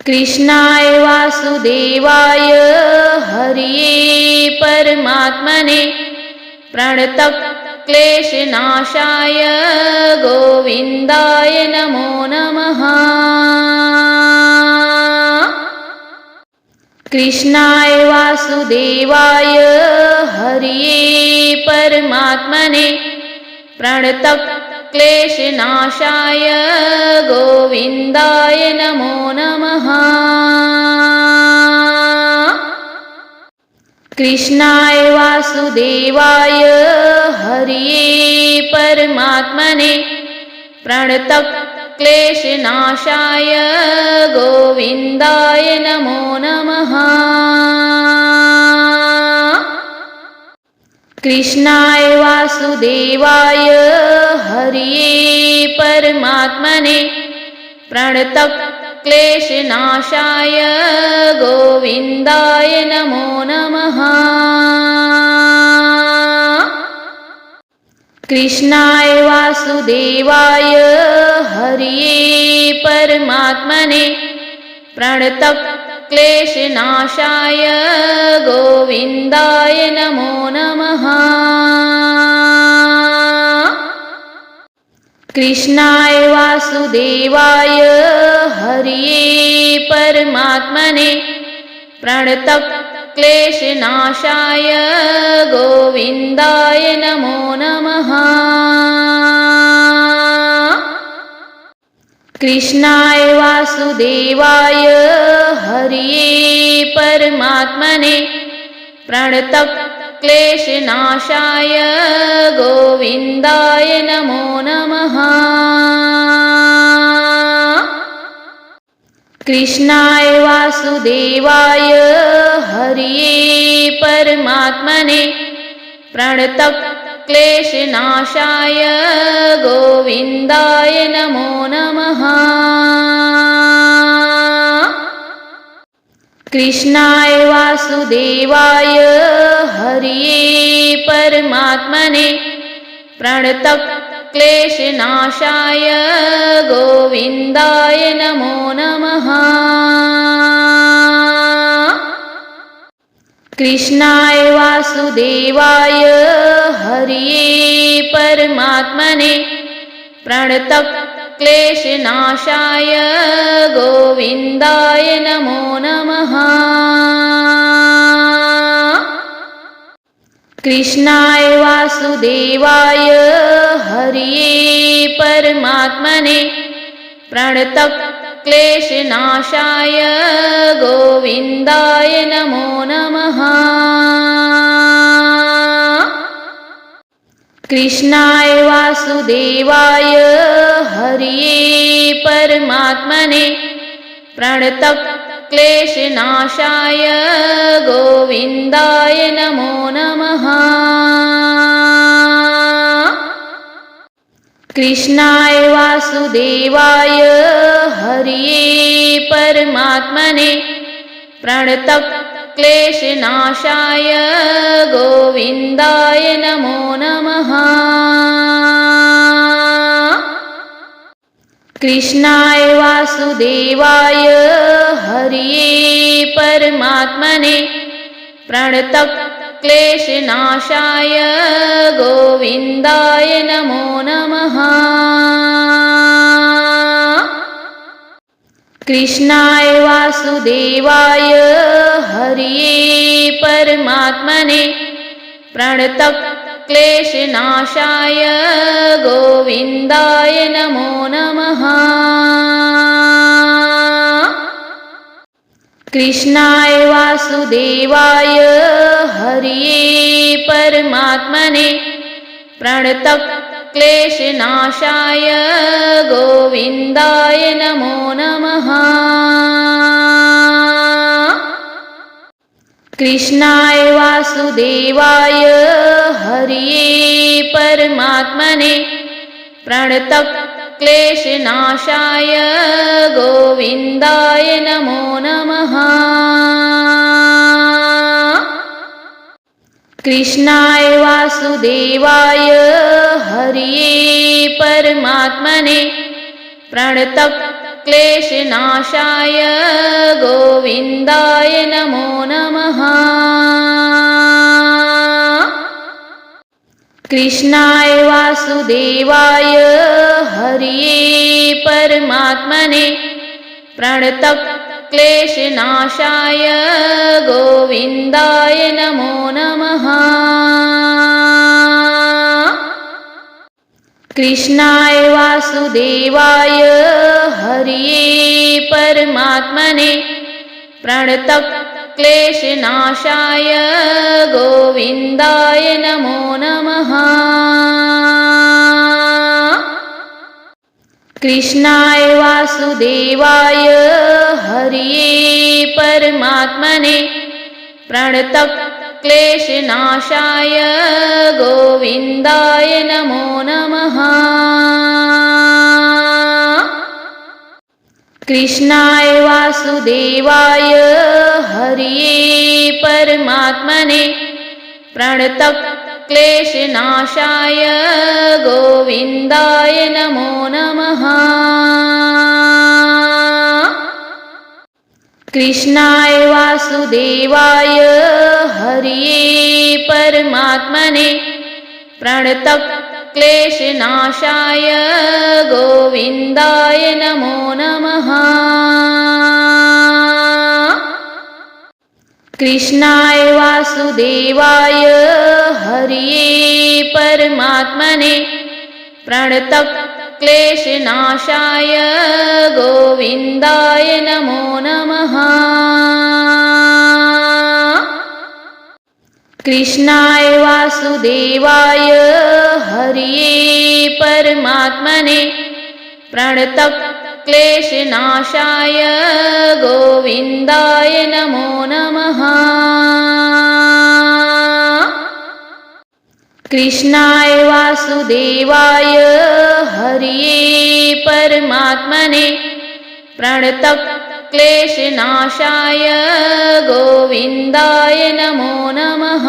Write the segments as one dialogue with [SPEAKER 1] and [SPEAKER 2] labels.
[SPEAKER 1] कृष्णाय वासुदेवाय हरिये परमात्मने प्रणतक्लेशनाशाय गोविन्दाय नमो नमः। कृष्णाय वासुदेवाय हरिये परमात्मने प्रणतक्लेशनाशाय गोविन्दाय नमो नमः। कृष्णाय वासुदेवाय हरिये परमात्मने प्रणतक्लेशनाशाय गोविन्दाय नमो नमः। कृष्णाय वासुदेवाय हरिये परमात्मने प्रणतक्लेशनाशाय गोविन्दाय नमो नमः। कृष्णाय वासुदेवाय हरिये परमात्मने प्रणतक्लेशनाशाय गोविन्दाय नमो नमः। कृष्णाय वासुदेवाय हरिये परमात्मने प्रणतक्लेशनाशाय गोविन्दाय नमो नमः। कृष्णाय वासुदेवाय हरिये परमात्मने प्रणतक्लेशनाशाय गोविन्दाय नमो नमः। कृष्णाय वासुदेवाय हरिये परमात्मने प्रणतक्लेशनाशाय गोविन्दाय नमो नमः। कृष्णाय वासुदेवाय हरिये परमात्मने प्रणतक्लेशनाशाय गोविन्दाय नमो नमः। कृष्णाय वासुदेवाय हरिये परमात्मने प्रणतक्लेशनाशाय गोविन्दाय नमो नमः। कृष्णाय वासुदेवाय हरिये परमात्मने प्रणतक्लेशनाशाय गोविन्दाय नमो नमः। कृष्णाय वासुदेवाय हरिये परमात्मने प्रणतक्लेशनाशाय गोविन्दाय नमो नमः। कृष्णाय वासुदेवाय हरिये परमात्मने प्रणतक्लेशनाशाय गोविन्दाय नमो नमः। कृष्णाय वासुदेवाय हरिये परमात्मने प्रणतक्लेशनाशाय गोविन्दाय नमो नमः। कृष्णाय वासुदेवाय हरिये परमात्मने प्रणतक्लेशनाशाय गोविन्दाय नमो नमः। कृष्णाय वासुदेवाय हरिये परमात्मने प्रणतक्लेशनाशाय गोविन्दाय नमो नमः। कृष्णाय वासुदेवाय हरिये परमात्मने प्रणतक्लेशनाशाय गोविन्दाय नमो नमः। कृष्णाय वासुदेवाय हरिये परमात्मने प्रणतक्लेशनाशाय क्लेशनाशाय गोविन्दाय नमो नमः। कृष्णाय वासुदेवाय हरये परमात्मने प्रणतक्लेशनाशाय गोविन्दाय नमो नमः। कृष्णाय वासुदेवाय हरये परमात्मने प्रणतक्लेशनाशाय गोविन्दाय नमो नमः। कृष्णाय वासुदेवाय हरये परमात्मने प्रणतक्लेशनाशाय गोविन्दाय नमो नमः। कृष्णाय वासुदेवाय हरये परमात्मने प्रणतक्लेशनाशाय गोविन्दाय नमो नमः। कृष्णाय वासुदेवाय हरये परमात्मने प्रणतक्लेशनाशाय गोविन्दाय नमो नमः। कृष्णाय वासुदेवाय हरये परमात्मने प्रणतक्लेशनाशाय गोविन्दाय नमो नमः। कृष्णाय वासुदेवाय हरये परमात्मने प्रणतक्लेशनाशाय गोविन्दाय नमो नमः। कृष्णाय वासुदेवाय हरये परमात्मने प्रणतक्लेशनाशाय गोविन्दाय नमो नमः।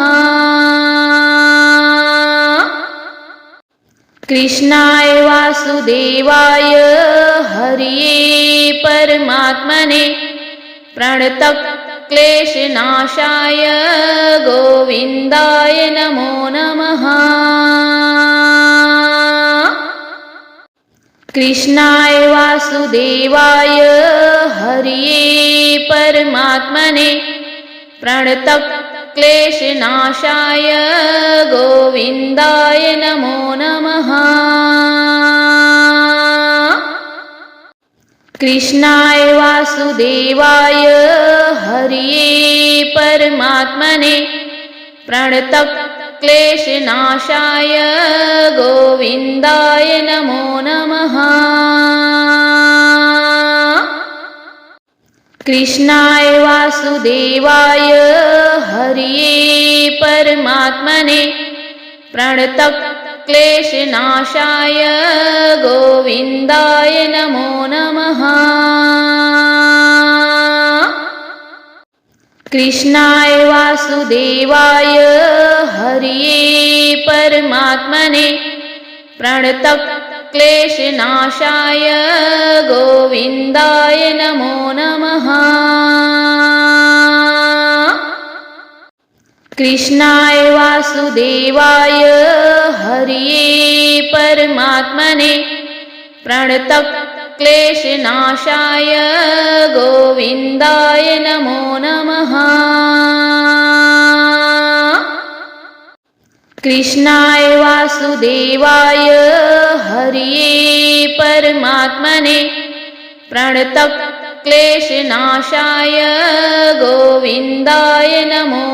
[SPEAKER 1] कृष्णाय वासुदेवाय हरये परमात्मने प्रणतक्लेशनाशाय गोविन्दाय नमो नमः। कृष्णाय वासुदेवाय हरये परमात्मने प्रणतक्लेशनाशाय गोविन्दाय नमो नमः। कृष्णाय वासुदेवाय हरये परमात्मने प्रणतक्लेशनाशाय गोविन्दाय नमो नमः। कृष्णाय वासुदेवाय हरये परमात्मने प्रणतक्लेशनाशाय गोविन्दाय नमो नमः। कृष्णाय वासुदेवाय हरये परमात्मने प्रणतक्लेशनाशाय गोविन्दाय नमो नमः। कृष्णाय वासुदेवाय हरये परमात्मने प्रणतक्लेशनाशाय गोविन्दाय नमो नमः। कृष्णाय वासुदेवाय हरये परमात्मने प्रणतक्लेशनाशाय गोविन्दाय नमो